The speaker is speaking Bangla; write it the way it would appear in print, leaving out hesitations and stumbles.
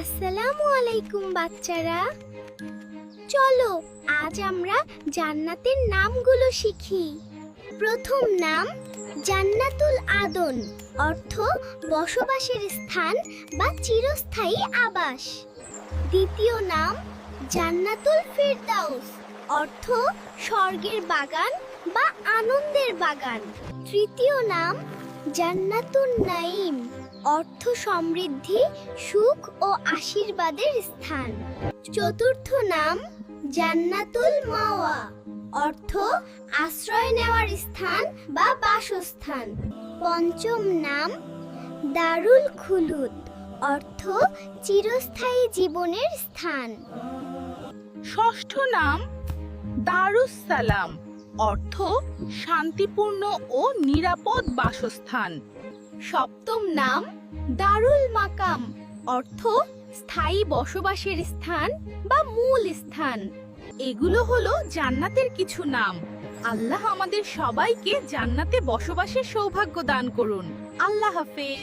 আসসালামু আলাইকুম বাচ্চারা, চলো আজ আমরা জান্নাতের নামগুলো শিখি। প্রথম নাম জান্নাতুল আদন, অর্থ বসবাসের স্থান বা চিরস্থায়ী আবাস। দ্বিতীয় নাম জান্নাতুল ফিরদাউস, অর্থ স্বর্গের বাগান বা আনন্দের বাগান। তৃতীয় নাম জান্নাতুন নাঈম, অর্থ সমৃদ্ধি, সুখ ও আশীর্বাদের স্থান। চতুর্থ নাম জান্নাতুল মাওয়া, অর্থ আশ্রয় নেওয়ার স্থান বা বাসস্থান। পঞ্চম নাম দারুল খুলুদ, অর্থ চিরস্থায়ী জীবনের স্থান। ষষ্ঠ নাম দারুস সালাম, অর্থ শান্তিপূর্ণ ও নিরাপদ বাসস্থান। সপ্তম নাম দারুল মাকাম, অর্থ স্থায়ী বসবাসের স্থান বা মূল স্থান। এগুলো হলো জান্নাতের কিছু নাম। আল্লাহ আমাদের সবাইকে জান্নাতে বসবাসের সৌভাগ্য দান করুন। আল্লাহ হাফেজ।